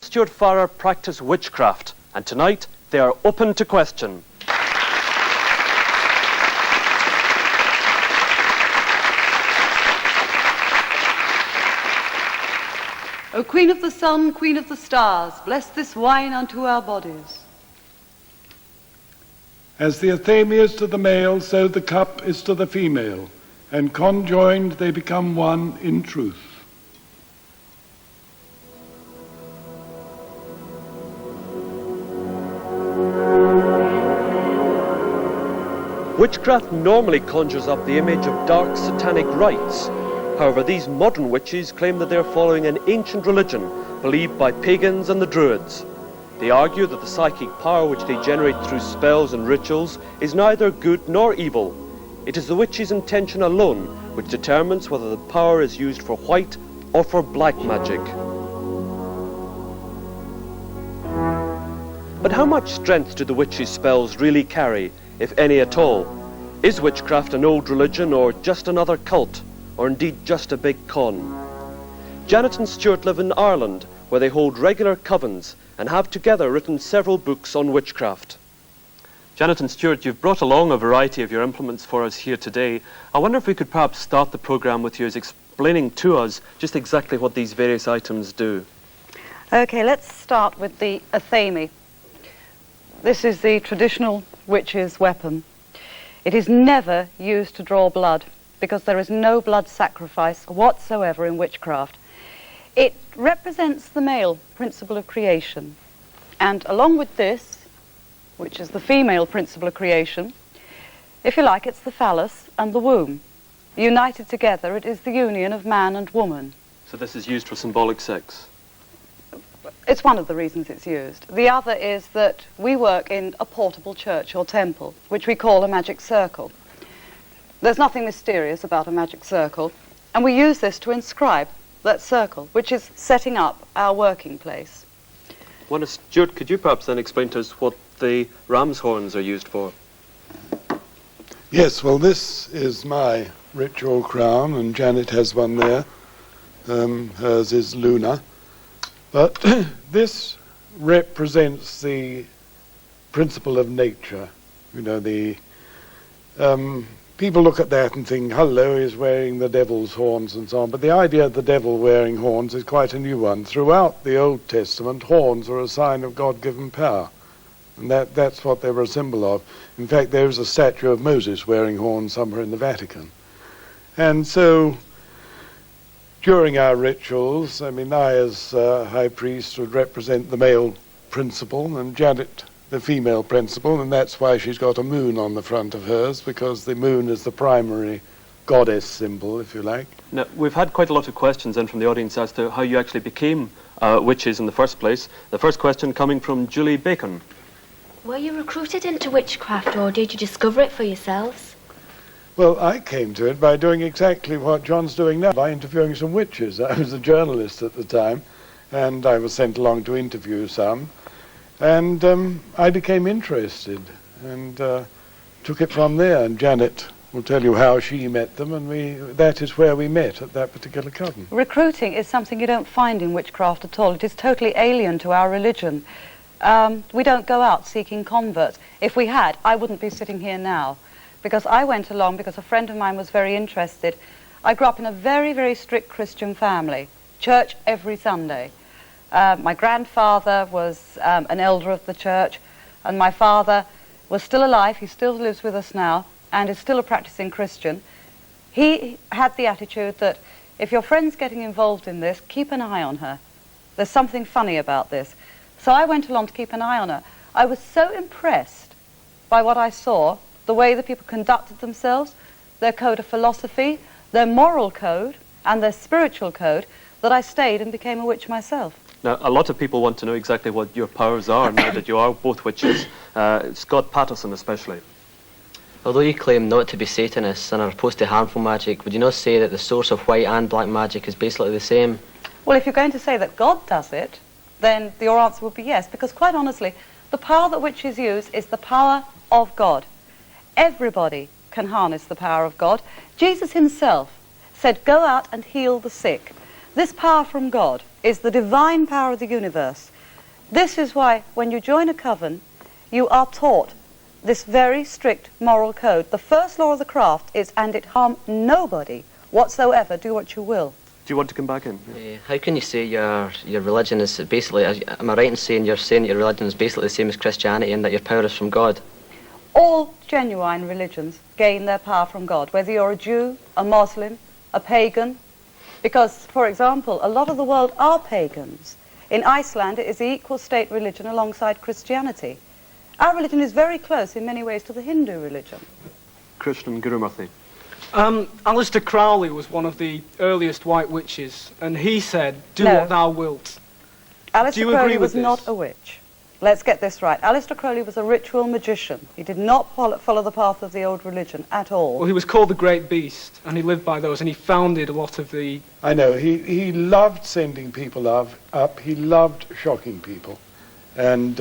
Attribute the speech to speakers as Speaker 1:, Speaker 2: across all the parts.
Speaker 1: Stewart Fararar practice witchcraft, and tonight they are open to question.
Speaker 2: O Queen of the Sun, Queen of the Stars, bless this wine unto our bodies.
Speaker 3: As the athame is to the male, so the cup is to the female, and conjoined they become one in truth.
Speaker 1: Witchcraft normally conjures up the image of dark satanic rites. However, these modern witches claim that they are following an ancient religion believed by pagans and the Druids. They argue that the psychic power which they generate through spells and rituals is neither good nor evil. It is the witch's intention alone which determines whether the power is used for white or for black magic. But how much strength do the witch's spells really carry, if any at all? Is witchcraft an old religion or just another cult, or indeed just a big con? Janet and Stewart live in Ireland, where they hold regular covens and have together written several books on witchcraft. Janet and Stewart, you've brought along a variety of your implements for us here today. I wonder if we could perhaps start the programme with you as explaining to us just exactly what these various items do.
Speaker 2: Okay, let's start with the athame. This is the traditional witch's weapon. It is never used to draw blood, because there is no blood sacrifice whatsoever in witchcraft. It represents the male principle of creation. And along with this, which is the female principle of creation, if you like, it's the phallus and the womb. United together, it is the union of man and woman.
Speaker 1: So this is used for symbolic sex?
Speaker 2: It's one of the reasons it's used. The other is that we work in a portable church or temple, which we call a magic circle. There's nothing mysterious about a magic circle, and we use this to inscribe that circle, which is setting up our working place.
Speaker 1: Wonder, Stewart, could you perhaps then explain to us what the ram's horns are used for?
Speaker 3: Yes, well, this is my ritual crown, and Janet has one there. Hers is Luna. But this represents the principle of nature. You know, the people look at that and think, hello, he's wearing the devil's horns and so on. But the idea of the devil wearing horns is quite a new one. Throughout the Old Testament, horns are a sign of God-given power. And that's what they were a symbol of. In fact, there is a statue of Moses wearing horns somewhere in the Vatican. And so, during our rituals, I mean, I as high priest would represent the male principle, and Janet the female principle, and that's why she's got a moon on the front of hers, because the moon is the primary goddess symbol, if you like.
Speaker 1: Now, we've had quite a lot of questions in from the audience as to how you actually became witches in the first place. The first question coming from Julie Bacon.
Speaker 4: Were you recruited into witchcraft, or did you discover it for yourselves?
Speaker 3: Well, I came to it by doing exactly what John's doing now, by interviewing some witches. I was a journalist at the time, and I was sent along to interview some. And I became interested and took it from there. And Janet will tell you how she met them, and that is where we met, at that particular coven.
Speaker 2: Recruiting is something you don't find in witchcraft at all. It is totally alien to our religion. We don't go out seeking converts. If we had, I wouldn't be sitting here now, because I went along because a friend of mine was very interested. I grew up in a very, very strict Christian family, church every Sunday. My grandfather was an elder of the church, and my father was still alive. He still lives with us now and is still a practicing Christian. He had the attitude that if your friend's getting involved in this, keep an eye on her. There's something funny about this. So I went along to keep an eye on her. I was so impressed by what I saw, the way the people conducted themselves, their code of philosophy, their moral code, and their spiritual code, that I stayed and became a witch myself.
Speaker 1: Now, a lot of people want to know exactly what your powers are now that you are both witches, Scott Patterson especially.
Speaker 5: Although you claim not to be Satanists and are opposed to harmful magic, would you not say that the source of white and black magic is basically the same?
Speaker 2: Well, if you're going to say that God does it, then your answer would be yes, because quite honestly, the power that witches use is the power of God. Everybody can harness the power of God. Jesus himself said, go out and heal the sick. This power from God is the divine power of the universe. This is why when you join a coven, you are taught this very strict moral code. The first law of the craft is, and it harm nobody whatsoever, do what you will.
Speaker 1: Do you want to come back in?
Speaker 5: How can you say your religion is basically, am I right in saying you're saying that your religion is basically the same as Christianity and that your power is from God?
Speaker 2: All genuine religions gain their power from God, whether you're a Jew, a Muslim, a pagan. Because, for example, a lot of the world are pagans. In Iceland, it is the equal state religion alongside Christianity. Our religion is very close in many ways to the Hindu religion.
Speaker 1: Christian Gurumurthy.
Speaker 6: Aleister Crowley was one of the earliest white witches, and he said, "Do
Speaker 2: No.
Speaker 6: what thou wilt."
Speaker 2: Aleister
Speaker 6: Do you
Speaker 2: Crowley
Speaker 6: agree with
Speaker 2: was not
Speaker 6: this?
Speaker 2: a witch. Let's get this right. Aleister Crowley was a ritual magician. He did not follow the path of the old religion at all.
Speaker 6: Well, he was called the Great Beast, and he lived by those, and he founded a lot of the...
Speaker 3: I know, he loved sending people up. He loved shocking people. And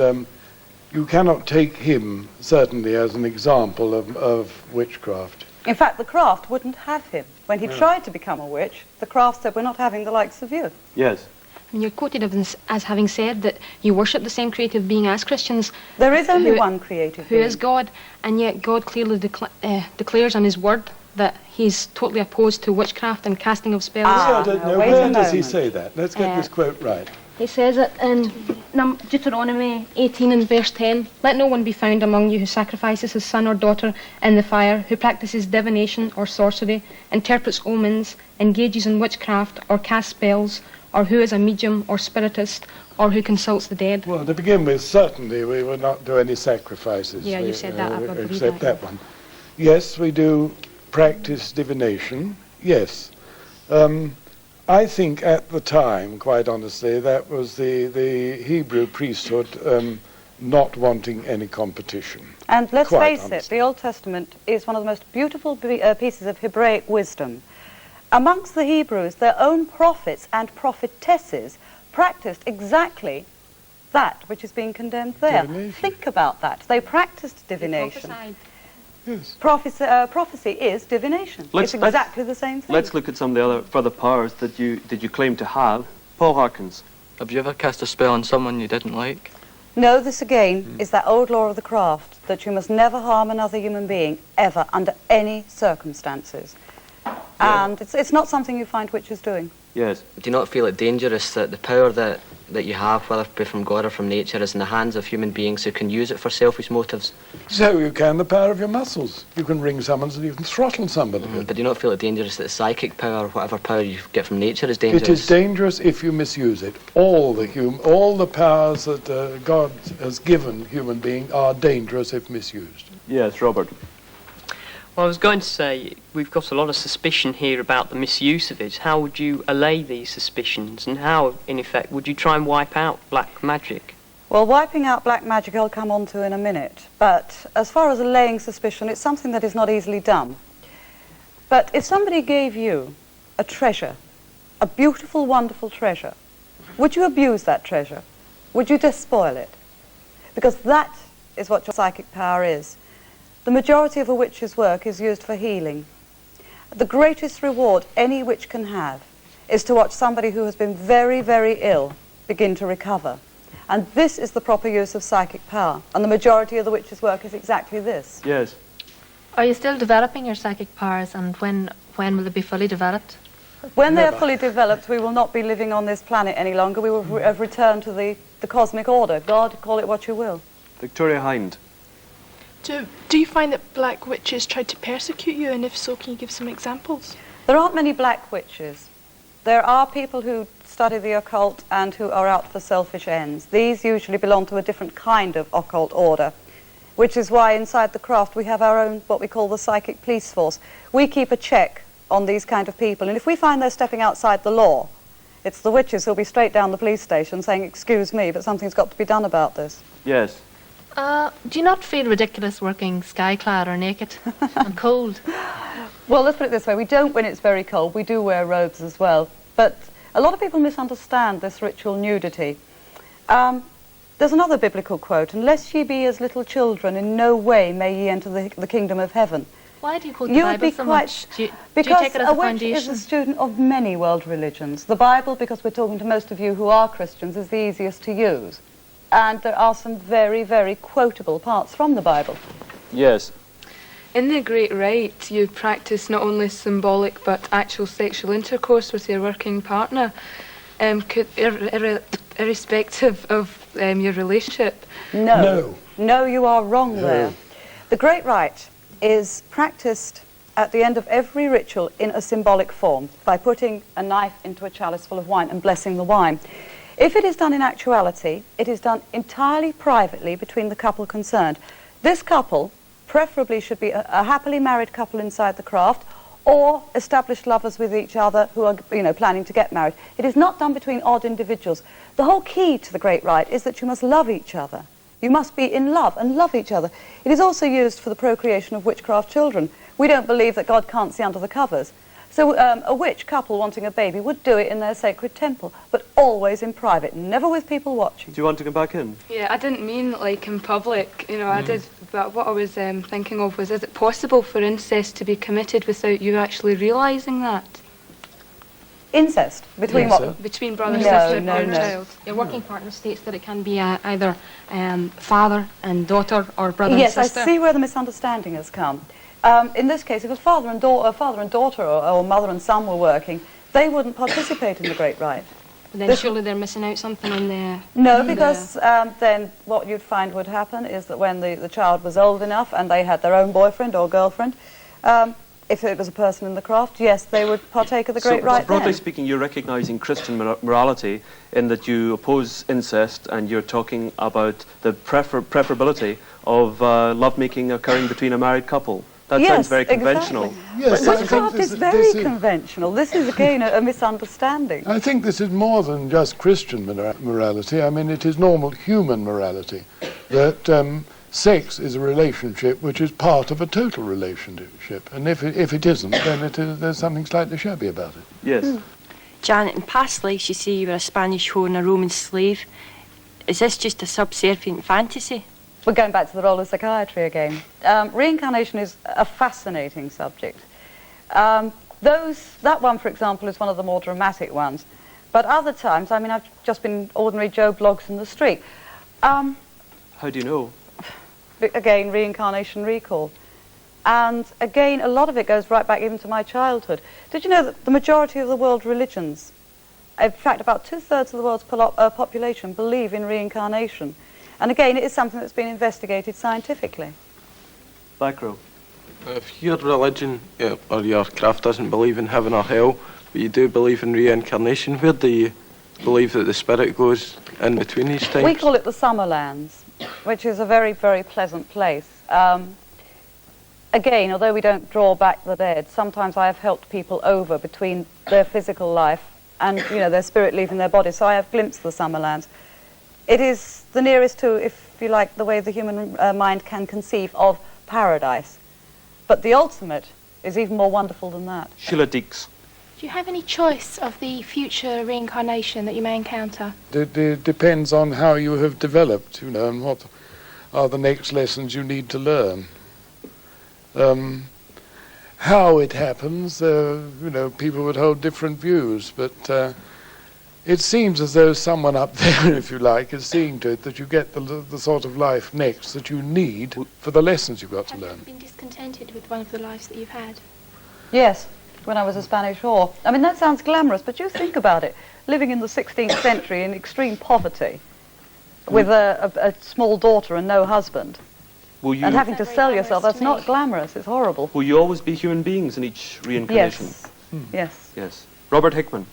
Speaker 3: you cannot take him, certainly, as an example of witchcraft.
Speaker 2: In fact, the craft wouldn't have him. When he tried to become a witch, the craft said, "We're not having the likes of you."
Speaker 1: Yes.
Speaker 7: And you're quoted as having said that you worship the same creative being as Christians.
Speaker 2: There is only
Speaker 7: who-
Speaker 2: one creative
Speaker 7: Who
Speaker 2: being.
Speaker 7: is God, and yet God clearly declares on his word that he's totally opposed to witchcraft and casting of spells.
Speaker 2: Ah.
Speaker 3: I don't
Speaker 2: no,
Speaker 3: know,
Speaker 2: wait a
Speaker 3: where does he
Speaker 2: moment.
Speaker 3: say that? Let's get this quote right.
Speaker 7: He says it in Deuteronomy 18 and verse 10. Let no one be found among you who sacrifices his son or daughter in the fire, who practices divination or sorcery, interprets omens, engages in witchcraft or casts spells, or who is a medium or spiritist, or who consults the dead.
Speaker 3: Well, to begin with, certainly we would not do any sacrifices.
Speaker 7: Yeah, you said that, I believe
Speaker 3: except
Speaker 7: that.
Speaker 3: that one. Yes, we do practice divination, yes. I think at the time, quite honestly, that was the Hebrew priesthood not wanting any competition.
Speaker 2: And let's
Speaker 3: Quite
Speaker 2: face it,
Speaker 3: honestly.
Speaker 2: the Old Testament is one of the most beautiful pieces of Hebraic wisdom. Amongst the Hebrews, their own prophets and prophetesses practiced exactly that which is being condemned there.
Speaker 3: Divination.
Speaker 2: Think about that. They practiced divination.
Speaker 7: Prophesied.
Speaker 3: Yes.
Speaker 2: Prophecy is divination.
Speaker 1: Let's-
Speaker 2: It's exactly the same thing.
Speaker 1: Let's look at some of the other further powers that you claim to have. Paul Harkins.
Speaker 8: Have you ever cast a spell on someone you didn't like?
Speaker 2: No, this again is that old law of the craft, that you must never harm another human being, ever, under any circumstances. And it's not something you find witches doing.
Speaker 1: Yes.
Speaker 5: Do you not feel it dangerous that the power that you have, whether it be from God or from nature, is in the hands of human beings who can use it for selfish motives?
Speaker 3: So you can, the power of your muscles. You can ring someone and you can throttle somebody.
Speaker 5: But do you not feel it dangerous that the psychic power, whatever power you get from nature, is dangerous?
Speaker 3: It is dangerous if you misuse it. All the powers that God has given human being are dangerous if misused.
Speaker 1: Yes, Robert.
Speaker 9: Well, I was going to say, we've got a lot of suspicion here about the misuse of it. How would you allay these suspicions, and how, in effect, would you try and wipe out black magic?
Speaker 2: Well, wiping out black magic I'll come on to in a minute. But as far as allaying suspicion, it's something that is not easily done. But if somebody gave you a treasure, a beautiful, wonderful treasure, would you abuse that treasure? Would you despoil it? Because that is what your psychic power is. The majority of a witch's work is used for healing. The greatest reward any witch can have is to watch somebody who has been very, very ill begin to recover. And this is the proper use of psychic power. And the majority of the witch's work is exactly this.
Speaker 1: Yes.
Speaker 7: Are you still developing your psychic powers, and when will they be fully developed?
Speaker 2: When they are
Speaker 3: Never.
Speaker 2: fully developed, we will not be living on this planet any longer. We will have returned to the cosmic order. God, call it what you will.
Speaker 1: Victoria Hind.
Speaker 10: Do you find that black witches tried to persecute you, and if so, can you give some examples?
Speaker 2: There aren't many black witches. There are people who study the occult and who are out for selfish ends. These usually belong to a different kind of occult order, which is why inside the craft we have our own, what we call the psychic police force. We keep a check on these kind of people, and if we find they're stepping outside the law, it's the witches who'll be straight down the police station saying, "Excuse me, but something's got to be done about this."
Speaker 1: Yes.
Speaker 7: Do you not feel ridiculous working sky-clad or naked and cold?
Speaker 2: Well, let's put it this way. We don't when it's very cold. We do wear robes as well. But a lot of people misunderstand this ritual nudity. There's another biblical quote, "Unless ye be as little children, in no way may ye enter the kingdom of heaven."
Speaker 7: Why do you quote the
Speaker 2: You would
Speaker 7: Bible
Speaker 2: be
Speaker 7: so
Speaker 2: quite...
Speaker 7: much? Do you
Speaker 2: Because
Speaker 7: take it as
Speaker 2: a
Speaker 7: a
Speaker 2: witch is
Speaker 7: foundation?
Speaker 2: a student of many world religions. The Bible, because we're talking to most of you who are Christians, is the easiest to use. And there are some very, very quotable parts from the Bible.
Speaker 1: Yes.
Speaker 11: In the Great Rite, you practice not only symbolic but actual sexual intercourse with your working partner, irrespective of your relationship.
Speaker 2: No, you are wrong there. The Great Rite is practiced at the end of every ritual in a symbolic form by putting a knife into a chalice full of wine and blessing the wine. If it is done in actuality, it is done entirely privately between the couple concerned. This couple preferably should be a happily married couple inside the craft, or established lovers with each other who are, planning to get married. It is not done between odd individuals. The whole key to the Great Rite is that you must love each other. You must be in love and love each other. It is also used for the procreation of witchcraft children. We don't believe that God can't see under the covers. So a witch couple wanting a baby would do it in their sacred temple, but always in private, never with people watching.
Speaker 1: Do you want to come back in?
Speaker 11: Yeah, I didn't mean like in public, I did, but what I was thinking of was, is it possible for incest to be committed without you actually realising that?
Speaker 2: Incest? Between what?
Speaker 11: Between brother and
Speaker 2: No,
Speaker 11: sister
Speaker 2: no,
Speaker 11: or
Speaker 2: no.
Speaker 11: child.
Speaker 7: Your working partner states that it can be either father and daughter or brother
Speaker 2: Yes,
Speaker 7: and sister.
Speaker 2: I see where the misunderstanding has come. In this case, if a father and daughter or mother and son were working, they wouldn't participate in the Great Rite.
Speaker 7: But then surely they're missing out something on there.
Speaker 2: No, because then what you'd find would happen is that when the child was old enough and they had their own boyfriend or girlfriend, if it was a person in the craft, yes, they would partake of the Great Rite.
Speaker 1: Broadly speaking, you're recognising Christian morality in that you oppose incest, and you're talking about the preferability of lovemaking occurring between a married couple. That sounds very conventional.
Speaker 2: Exactly. Yes, witchcraft is very conventional. This is, again, a misunderstanding.
Speaker 3: I think this is more than just Christian morality. I mean, it is normal human morality, that sex is a relationship which is part of a total relationship. And if it isn't, then there's something slightly shabby about it.
Speaker 1: Yes.
Speaker 12: Janet, in past lives, you say you were a Spanish whore and a Roman slave. Is this just a subservient fantasy?
Speaker 2: We're going back to the role of psychiatry again. Reincarnation is a fascinating subject. That one, for example, is one of the more dramatic ones. But other times, I mean, I've just been ordinary Joe Bloggs in the street.
Speaker 1: How do you know?
Speaker 2: Again, reincarnation recall. And again, a lot of it goes right back even to my childhood. Did you know that the majority of the world's religions, in fact, about 2/3 of the world's population believe in reincarnation? And again, it is something that's been investigated scientifically.
Speaker 1: Back row.
Speaker 8: If your religion or your craft doesn't believe in heaven or hell, but you do believe in reincarnation, where do you believe that the spirit goes in between these times?
Speaker 2: We call it the Summerlands, which is a very, very pleasant place. Again, although we don't draw back the dead, sometimes I have helped people over between their physical life and, their spirit leaving their body. So I have glimpsed the Summerlands. It is the nearest to, if you like, the way the human mind can conceive of paradise. But the ultimate is even more wonderful than that.
Speaker 1: Sheila Deeks.
Speaker 10: Do you have any choice of the future reincarnation that you may encounter?
Speaker 3: It depends on how you have developed, and what are the next lessons you need to learn. How it happens, people would hold different views, but it seems as though someone up there, if you like, is seeing to it that you get the sort of life next that you need for the lessons you've got to learn.
Speaker 10: Have you been discontented with one of the lives that you've had?
Speaker 2: Yes, when I was a Spanish whore. I mean, that sounds glamorous, but you think about it. Living in the 16th century in extreme poverty, with a small daughter and no husband, and having to sell yourself, that's not glamorous, it's horrible.
Speaker 1: Will you always be human beings in each reincarnation?
Speaker 2: Yes.
Speaker 1: Yes. Robert Hickman.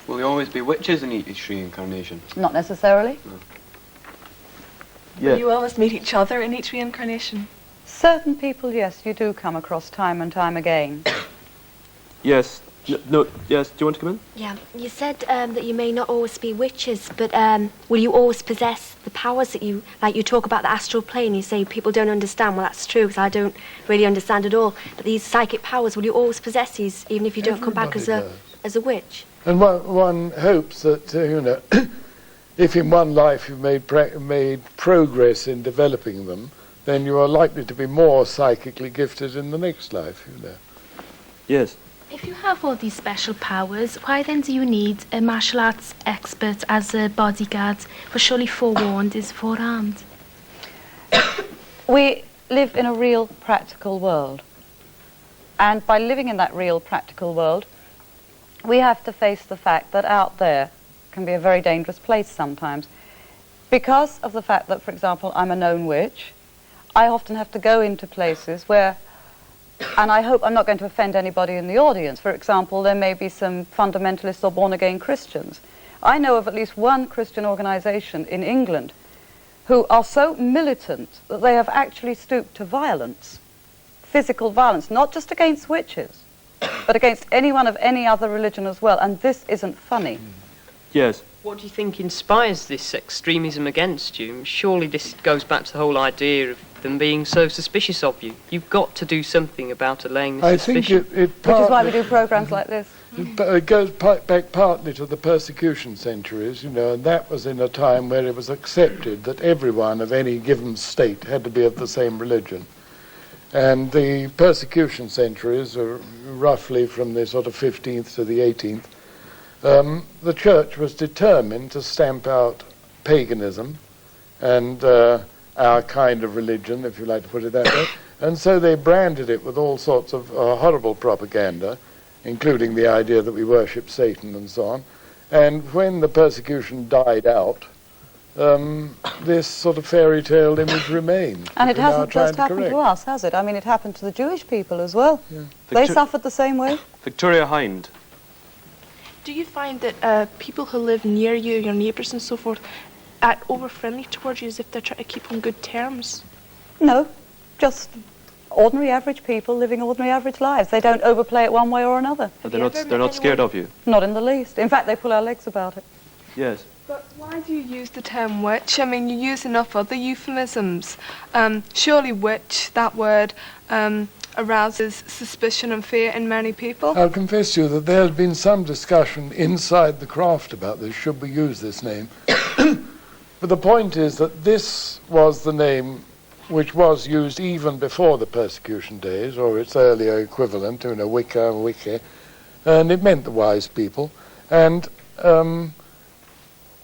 Speaker 13: Will you always be witches in each reincarnation?
Speaker 2: Not necessarily.
Speaker 13: No.
Speaker 14: Will you always meet each other in each reincarnation?
Speaker 2: Certain people, yes, you do come across time and time again.
Speaker 1: Yes. No. Yes. Do you want to come in?
Speaker 4: Yeah. You said that you may not always be witches, but will you always possess the powers that you talk about the astral plane? You say people don't understand. Well, that's true, because I don't really understand at all. But these psychic powers, will you always possess these, even if you don't come back as a witch?
Speaker 3: And one hopes that, if in one life you've made progress in developing them, then you are likely to be more psychically gifted in the next life,
Speaker 1: Yes.
Speaker 15: If you have all these special powers, why then do you need a martial arts expert as a bodyguard? For surely forewarned is forearmed.
Speaker 2: We live in a real practical world. And by living in that real practical world, we have to face the fact that out there can be a very dangerous place sometimes. Because of the fact that, for example, I'm a known witch, I often have to go into places where, and I hope I'm not going to offend anybody in the audience. For example, there may be some fundamentalists or born-again Christians. I know of at least one Christian organization in England who are so militant that they have actually stooped to violence, physical violence, not just against witches, but against anyone of any other religion as well. And this isn't funny.
Speaker 1: Yes.
Speaker 9: What do you think inspires this extremism against you? Surely this goes back to the whole idea of them being so suspicious of you. You've got to do something about allaying the suspicion.
Speaker 3: I think it
Speaker 2: Which is why we do programs like this.
Speaker 3: It goes back partly to the persecution centuries, and that was in a time where it was accepted that everyone of any given state had to be of the same religion. And the persecution centuries are roughly from the sort of 15th to the 18th. The church was determined to stamp out paganism and our kind of religion, if you like to put it that way. And so they branded it with all sorts of horrible propaganda, including the idea that we worship Satan and so on. And when the persecution died out, this sort of fairy tale image remained.
Speaker 2: And it hasn't just happened to us, has it? I mean, it happened to the Jewish people as well.
Speaker 3: Yeah.
Speaker 2: They suffered the same way.
Speaker 1: Victoria Hind.
Speaker 10: Do you find that people who live near you, your neighbours and so forth, act over-friendly towards you as if they're trying to keep on good terms?
Speaker 2: No, just ordinary average people living ordinary average lives. They don't overplay it one way or another.
Speaker 1: They're not scared of you?
Speaker 2: Not in the least. In fact, they pull our legs about it.
Speaker 1: Yes.
Speaker 14: But why do you use the term witch? I mean, you use enough other euphemisms. Surely witch, that word, arouses suspicion and fear in many people.
Speaker 3: I'll confess to you that there has been some discussion inside the craft about this, should we use this name. But the point is that this was the name which was used even before the persecution days, or its earlier equivalent, Wicca, Wicca, and it meant the wise people. And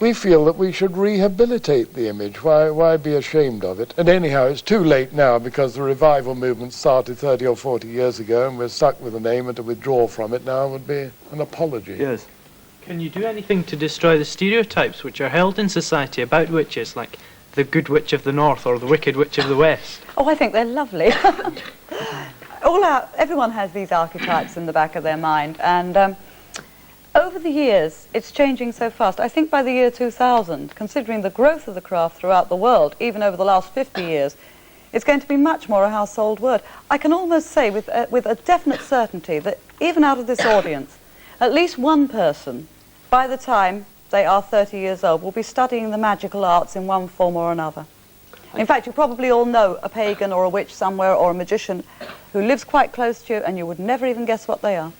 Speaker 3: we feel that we should rehabilitate the image. Why be ashamed of it? And anyhow, it's too late now because the revival movement started 30 or 40 years ago and we're stuck with the name, and to withdraw from it now would be an apology.
Speaker 1: Yes.
Speaker 16: Can you do anything to destroy the stereotypes which are held in society about witches, like the good witch of the north or the wicked witch of the west?
Speaker 2: Oh, I think they're lovely. Everyone has these archetypes in the back of their mind, and over the years, it's changing so fast. I think by the year 2000, considering the growth of the craft throughout the world, even over the last 50 years, it's going to be much more a household word. I can almost say with a definite certainty that even out of this audience, at least one person, by the time they are 30 years old, will be studying the magical arts in one form or another. In fact, you probably all know a pagan or a witch somewhere or a magician who lives quite close to you and you would never even guess what they are.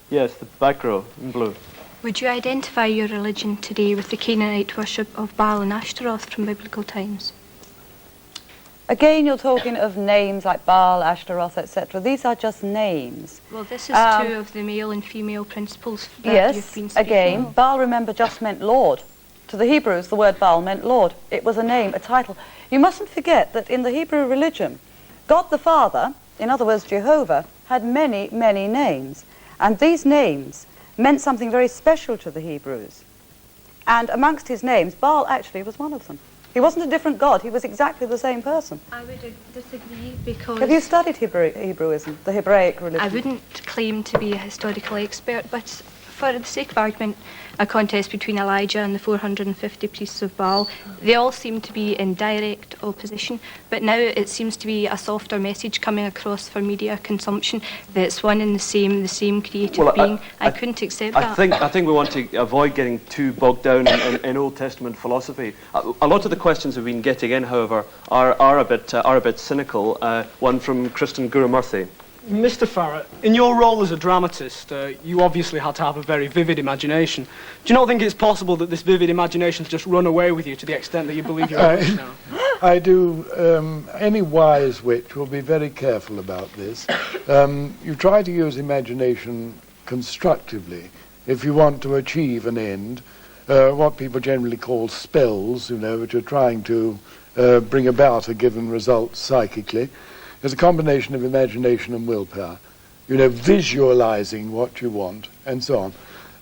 Speaker 1: Yes, the back row in blue.
Speaker 7: Would you identify your religion today with the Canaanite worship of Baal and Ashtaroth from biblical times?
Speaker 2: Again, you're talking of names like Baal, Ashtaroth, etc. These are just names.
Speaker 7: Well, this is two of the male and female principles that you've been speaking
Speaker 2: again,
Speaker 7: of.
Speaker 2: Baal, remember, just meant Lord. To the Hebrews, the word Baal meant Lord. It was a name, a title. You mustn't forget that in the Hebrew religion, God the Father, in other words, Jehovah, had many, many names. And these names meant something very special to the Hebrews. And amongst his names, Baal actually was one of them. He wasn't a different god, he was exactly the same person.
Speaker 7: I would disagree because...
Speaker 2: Have you studied Hebrewism, the Hebraic religion?
Speaker 7: I wouldn't claim to be a historical expert, but for the sake of argument, a contest between Elijah and the 450 priests of Baal, they all seem to be in direct opposition, but now it seems to be a softer message coming across for media consumption that it's one and the same creative being. I couldn't accept that.
Speaker 1: I think we want to avoid getting too bogged down in Old Testament philosophy. A lot of the questions we've been getting in, however, are a bit cynical. One from Kristen Gurumurthy.
Speaker 6: Mr. Farrar, in your role as a dramatist, you obviously had to have a very vivid imagination. Do you not think it's possible that this vivid imagination's just run away with you to the extent that you believe you're a witch now?
Speaker 3: I do. Any wise witch will be very careful about this. You try to use imagination constructively if you want to achieve an end. What people generally call spells, which are trying to bring about a given result psychically, is a combination of imagination and willpower. Visualizing what you want and so on,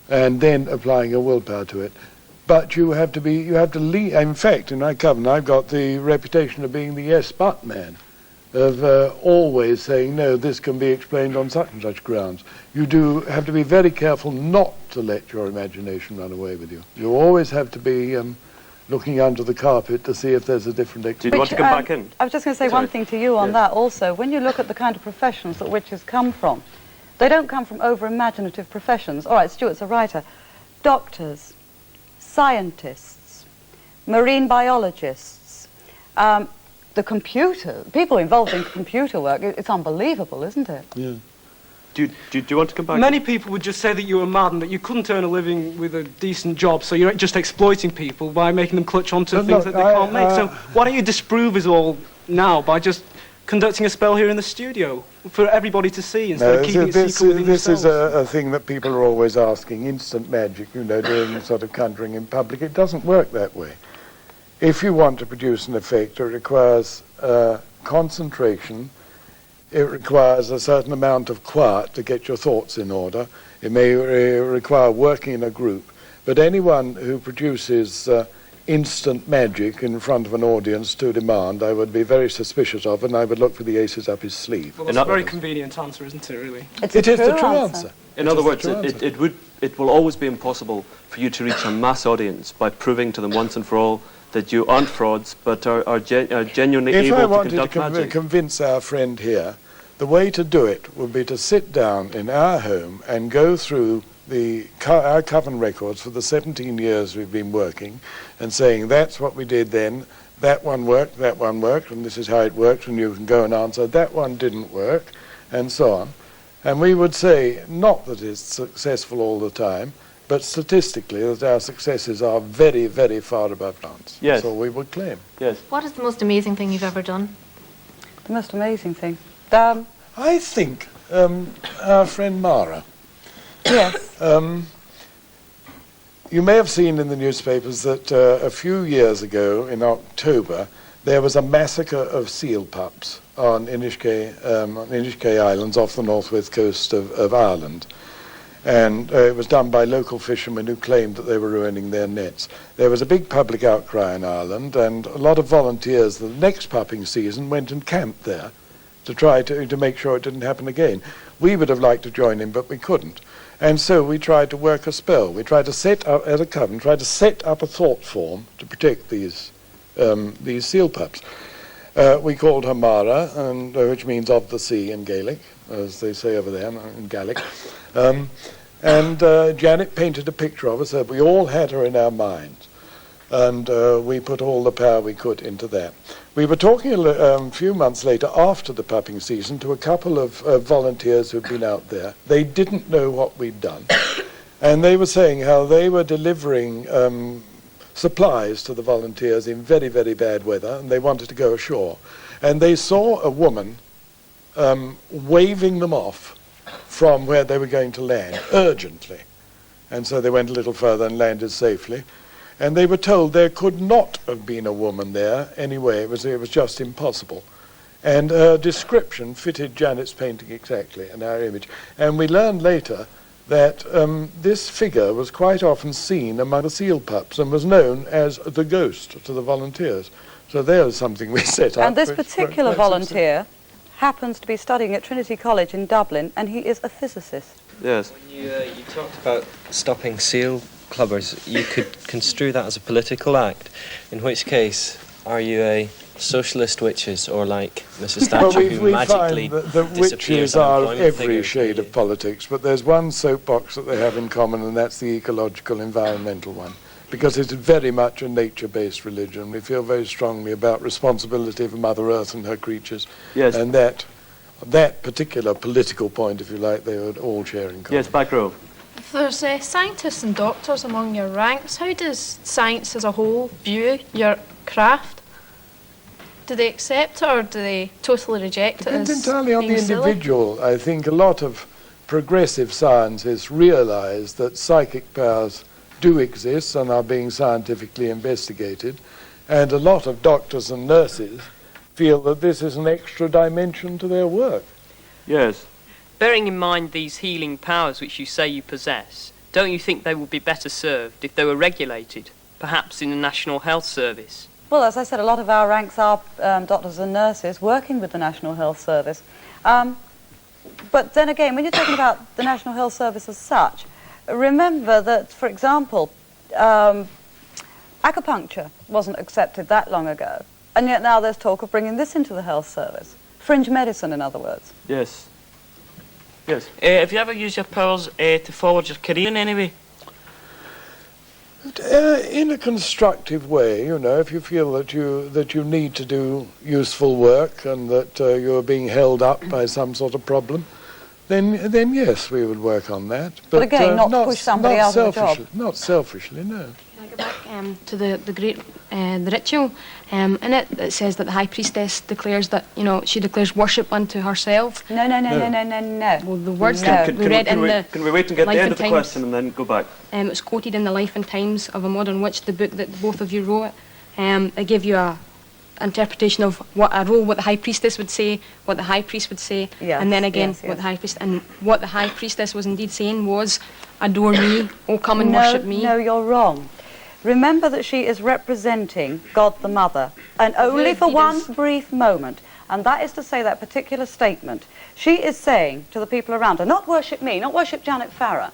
Speaker 3: and then applying a willpower to it. But you have to lead. In fact, in my coven, I've got the reputation of being the yes but man, of always saying, no, this can be explained on such and such grounds. You do have to be very careful not to let your imagination run away with you. You always have to be looking under the carpet to see if there's a different explanation.
Speaker 1: Do you want to come back in?
Speaker 2: I was just going to say one thing to you on that also. When you look at the kind of professions that witches come from, they don't come from over-imaginative professions. All right, Stewart's a writer. Doctors, scientists, marine biologists, the computer, people involved in computer work, it's unbelievable, isn't it?
Speaker 3: Yeah.
Speaker 1: Do you want to come back?
Speaker 6: Many people would just say that you were mad and that you couldn't earn a living with a decent job, so you're just exploiting people by making them clutch onto things that they can't make. So why don't you disprove us all now by just conducting a spell here in the studio for everybody to see instead of keeping it secret within
Speaker 3: This
Speaker 6: yourselves?
Speaker 3: is a thing that people are always asking, instant magic, doing sort of conjuring in public. It doesn't work that way. If you want to produce an effect, it requires concentration. It requires a certain amount of quiet to get your thoughts in order. It may require working in a group. But anyone who produces instant magic in front of an audience to demand, I would be very suspicious of, and I would look for the aces up his sleeve.
Speaker 6: Well, that's a very convenient answer, isn't it, really?
Speaker 3: It is the true answer.
Speaker 1: In other words, it will always be impossible for you to reach a mass audience by proving to them once and for all that you aren't frauds, but are genuinely able to conduct magic. If I wanted to convince our friend here, the way to do it would be to sit down in our home and go through our coven records for the 17 years we've been working and saying, that's what we did then, that one worked, and this is how it worked, and you can go and answer, that one didn't work, and so on. And we would say, not that it's successful all the time, but statistically that our successes are very, very far above chance. Yes.
Speaker 3: So we would claim.
Speaker 1: Yes.
Speaker 17: What is the most amazing thing you've ever done?
Speaker 2: The most amazing thing?
Speaker 3: I think our friend Mara.
Speaker 2: Yes.
Speaker 3: You may have seen in the newspapers that a few years ago, in October, there was a massacre of seal pups on Inishkay Islands off the northwest coast of Ireland. And it was done by local fishermen who claimed that they were ruining their nets. There was a big public outcry in Ireland, and a lot of volunteers the next pupping season went and camped there to try to make sure it didn't happen again. We would have liked to join in, but we couldn't. And so we tried to work a spell. We tried to set up, as a coven, a thought form to protect these seal pups. We called her Mara, which means of the sea in Gaelic, as they say over there in Gaelic. And Janet painted a picture of us. We all had her in our minds. And we put all the power we could into that. We were talking a few months later, after the pupping season, to a couple of volunteers who'd been out there. They didn't know what we'd done. And they were saying how they were delivering supplies to the volunteers in very, very bad weather, and they wanted to go ashore. And they saw a woman waving them off from where they were going to land, urgently. And so they went a little further and landed safely. And they were told there could not have been a woman there anyway. It was just impossible. And her description fitted Janet's painting exactly, and our image. And we learned later that this figure was quite often seen among the seal pups and was known as the ghost to the volunteers. So there's something we set up.
Speaker 2: And this particular volunteer happens to be studying at Trinity College in Dublin, and he is a physicist.
Speaker 1: Yes.
Speaker 18: When you talked about stopping seal clubbers, you could construe that as a political act, in which case, are you a socialist witches or like Mrs. Thatcher who magically
Speaker 3: find that witches are of every shade of politics, but there's one soapbox that they have in common, and that's the ecological, environmental one, because it's very much a nature-based religion. We feel very strongly about responsibility for Mother Earth and her creatures,
Speaker 1: yes.
Speaker 3: And that particular political point, if you like, they would all share in common.
Speaker 1: Yes, back row.
Speaker 19: If there's scientists and doctors among your ranks, how does science as a whole view your craft? Do they accept it or do they totally reject it?
Speaker 3: Depends
Speaker 19: as
Speaker 3: entirely on the
Speaker 19: being silly?
Speaker 3: individual. I think a lot of progressive scientists realise that psychic powers do exist and are being scientifically investigated, and a lot of doctors and nurses feel that this is an extra dimension to their work.
Speaker 1: Yes.
Speaker 9: Bearing in mind these healing powers which you say you possess, don't you think they would be better served if they were regulated, perhaps in the National Health Service?
Speaker 2: Well, as I said, a lot of our ranks are doctors and nurses working with the National Health Service. But then again, when you're talking about the National Health Service as such, remember that, for example, acupuncture wasn't accepted that long ago, and yet now there's talk of bringing this into the health service. Fringe medicine, in other words.
Speaker 1: Yes. Yes.
Speaker 20: Have you ever used your powers to forward your career in any way?
Speaker 3: In a constructive way, you know, if you feel that you need to do useful work and that you're being held up by some sort of problem, then yes, we would work on that.
Speaker 2: But again, not to push somebody out of the job.
Speaker 3: Not selfishly, no.
Speaker 7: Can I go back to the great the ritual? In it says that the High Priestess declares that, you know, she declares worship unto herself.
Speaker 2: No.
Speaker 7: Well, the words
Speaker 2: No.
Speaker 7: that we read in the
Speaker 1: Can we wait and get
Speaker 7: Life
Speaker 1: the end
Speaker 7: and
Speaker 1: of the
Speaker 7: Times.
Speaker 1: question and then go back?
Speaker 7: It was quoted in the Life and Times of a Modern Witch, the book that both of you wrote. They give you a interpretation of what the High Priestess would say, what the High Priest would say,
Speaker 2: Yes,
Speaker 7: and then again
Speaker 2: yes.
Speaker 7: what the High Priest, and what the High Priestess was indeed saying was, adore me, oh come and worship me.
Speaker 2: No, you're wrong. Remember that she is representing God the Mother, and only for one brief moment, and that is to say that particular statement. She is saying to the people around her, not worship me, not worship Janet Farrar,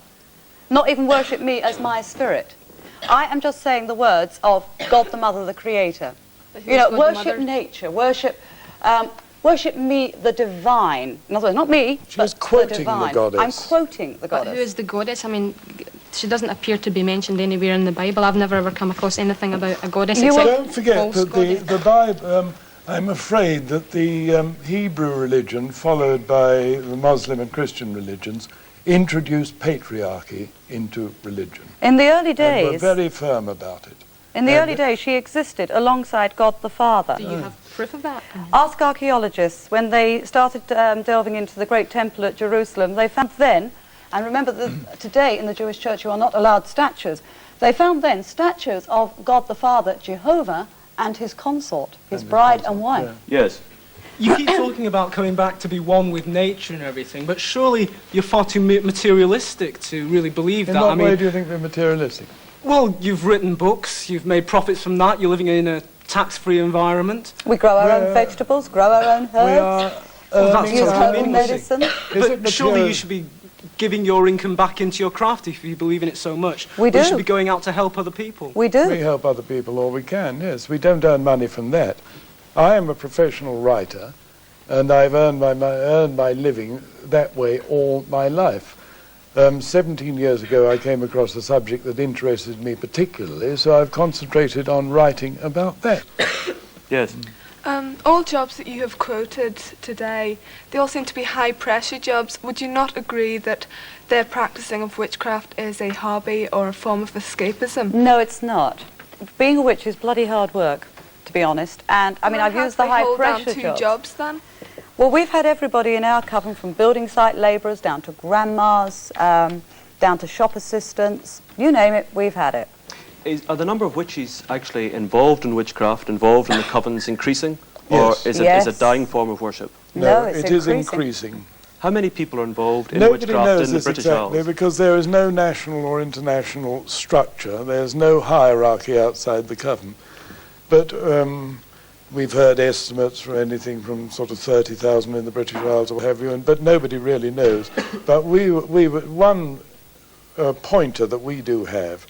Speaker 2: not even worship me as my spirit. I am just saying the words of God the Mother, the Creator. You know, worship nature, worship me, the divine. In other words, not me, but
Speaker 3: quoting
Speaker 2: the divine.
Speaker 3: the goddess.
Speaker 2: I'm quoting the goddess.
Speaker 7: But who is the goddess? I mean, she doesn't appear to be mentioned anywhere in the Bible. I've never ever come across anything about a goddess.
Speaker 3: Don't forget that the Bible, I'm afraid that the Hebrew religion, followed by the Muslim and Christian religions, introduced patriarchy into religion.
Speaker 2: In the early
Speaker 3: And
Speaker 2: days,
Speaker 3: were very firm about it.
Speaker 2: in the early days, she existed alongside God the Father.
Speaker 7: Do you have proof of that?
Speaker 2: Ask archaeologists, when they started delving into the Great Temple at Jerusalem, they found then, and remember that today in the Jewish church you are not allowed statues, they found then statues of God the Father, Jehovah, and his consort, his bride and wife.
Speaker 1: Yes.
Speaker 6: You keep talking about coming back to be one with nature and everything, but surely you're far too materialistic to really believe
Speaker 3: In
Speaker 6: that.
Speaker 3: what way do you think we're materialistic?
Speaker 6: Well, you've written books, you've made profits from that, you're living in a tax-free environment.
Speaker 2: We grow our own vegetables, grow our own herbs, use herbal medicine.
Speaker 6: But surely you should be giving your income back into your craft if you believe in it so much.
Speaker 2: We do.
Speaker 6: You should be going out to help other people.
Speaker 2: We do.
Speaker 3: We help other people all we can, yes. We don't earn money from that. I am a professional writer, and I've earned my living that way all my life. 17 years ago I came across a subject that interested me particularly, so I've concentrated on writing about that.
Speaker 1: Yes.
Speaker 14: All jobs that you have quoted today, they all seem to be high-pressure jobs. Would you not agree that their practicing of witchcraft is a hobby or a form of escapism?
Speaker 2: No, it's not. Being a witch is bloody hard work, to be honest. And I mean, I've used the high-pressure
Speaker 14: jobs then?
Speaker 2: Well, we've had everybody in our coven, from building site labourers down to grandmas, down to shop assistants. You name it, we've had it.
Speaker 1: Are the number of witches actually involved in witchcraft, involved in the covens, increasing?
Speaker 3: Yes.
Speaker 1: Or is it a dying form of worship?
Speaker 3: No, it is increasing.
Speaker 1: How many people are involved in
Speaker 3: Nobody
Speaker 1: witchcraft
Speaker 3: knows
Speaker 1: in the
Speaker 3: this
Speaker 1: British
Speaker 3: exactly
Speaker 1: Isles?
Speaker 3: because there is no national or international structure. There's no hierarchy outside the coven. But we've heard estimates for anything from sort of 30,000 in the British Isles or what have you, but nobody really knows. But one pointer that we do have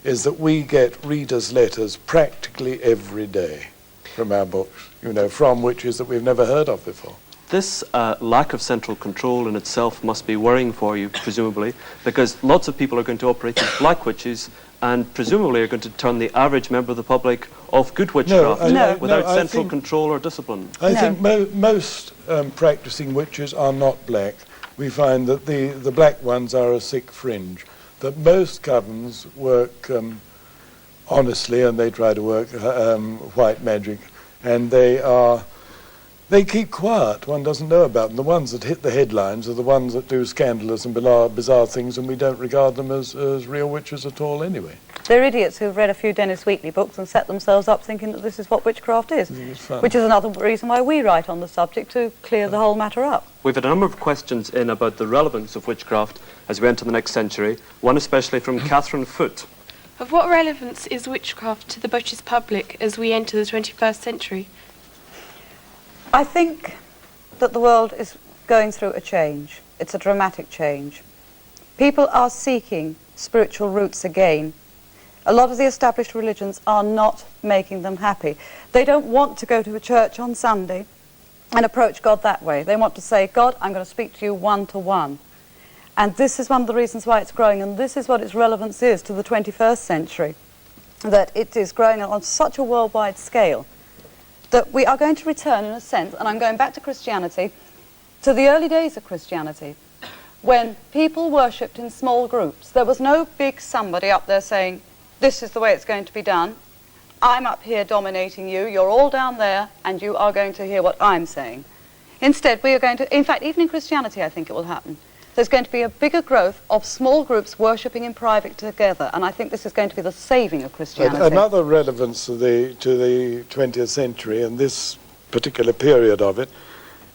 Speaker 3: is that we get readers' letters practically every day from our books, you know, from witches that we've never heard of before.
Speaker 1: This lack of central control in itself must be worrying for you, presumably, because lots of people are going to operate as black witches and presumably are going to turn the average member of the public off good witchcraft without central control or discipline.
Speaker 3: I think most practicing witches are not black. We find that the black ones are a sick fringe, that most covens work honestly, and they try to work white magic and they keep quiet. One doesn't know about them. The ones that hit the headlines are the ones that do scandalous and bizarre things, and we don't regard them as real witches at all anyway.
Speaker 2: They're idiots who've read a few Dennis Wheatley books and set themselves up thinking that this is what witchcraft is, which is another reason why we write on the subject, to clear the whole matter up.
Speaker 1: We've had a number of questions in about the relevance of witchcraft as we enter the next century, one especially from Catherine Foote.
Speaker 10: Of what relevance is witchcraft to the butcher's public as we enter the 21st century?
Speaker 2: I think that the world is going through a change. It's a dramatic change. People are seeking spiritual roots again. A lot of the established religions are not making them happy. They don't want to go to a church on Sunday and approach God that way. They want to say, God, I'm going to speak to you one-to-one. And this is one of the reasons why it's growing, and this is what its relevance is to the 21st century, that it is growing on such a worldwide scale that we are going to return, in a sense, and I'm going back to Christianity, to the early days of Christianity, when people worshipped in small groups. There was no big somebody up there saying, this is the way it's going to be done. I'm up here dominating you, you're all down there, and you are going to hear what I'm saying. Instead, we are going to, in fact, even in Christianity, I think it will happen. There's going to be a bigger growth of small groups worshipping in private together, and I think this is going to be the saving of Christianity.
Speaker 3: Another relevance to the 20th century and this particular period of it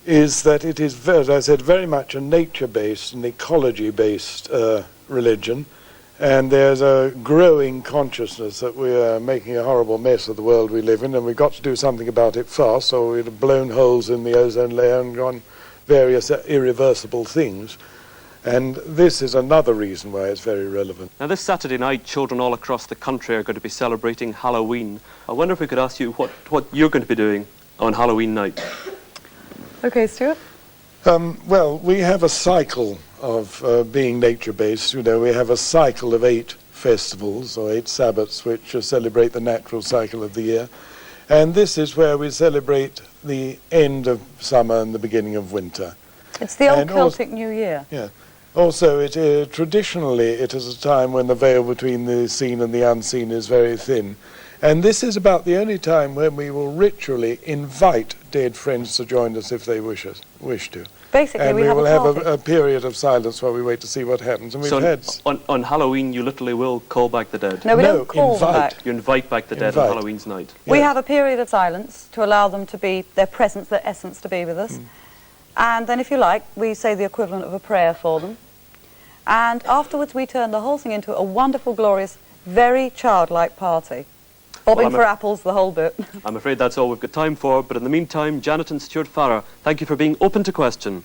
Speaker 3: is that it is, as I said, very much a nature-based and ecology-based religion, and there's a growing consciousness that we are making a horrible mess of the world we live in, and we've got to do something about it fast, so we've blown holes in the ozone layer and gone various irreversible things. And this is another reason why it's very relevant.
Speaker 1: Now, this Saturday night, children all across the country are going to be celebrating Halloween. I wonder if we could ask you what you're going to be doing on Halloween night.
Speaker 2: Okay, Stewart.
Speaker 3: Well, we have a cycle of being nature-based. You know, we have a cycle of 8 festivals or 8 Sabbats which celebrate the natural cycle of the year. And this is where we celebrate the end of summer and the beginning of winter.
Speaker 2: It's the old Celtic New Year.
Speaker 3: Yeah. Also, traditionally, it is a time when the veil between the seen and the unseen is very thin. And this is about the only time when we will ritually invite dead friends to join us if they wish to.
Speaker 2: Basically,
Speaker 3: and
Speaker 2: we
Speaker 3: will have
Speaker 2: a
Speaker 3: a period of silence while we wait to see what happens. And we've
Speaker 1: So
Speaker 3: had
Speaker 1: on Halloween, you literally will call back the dead?
Speaker 2: No, we don't call them back.
Speaker 1: You invite back the dead on Halloween's night?
Speaker 2: We have a period of silence to allow them to be, their presence, their essence to be with us. And then, if you like, we say the equivalent of a prayer for them. And afterwards, we turn the whole thing into a wonderful, glorious, very childlike party. Bobbing for apples, the whole bit.
Speaker 1: I'm afraid that's all we've got time for, but in the meantime, Janet and Stewart Fararar, thank you for being open to question.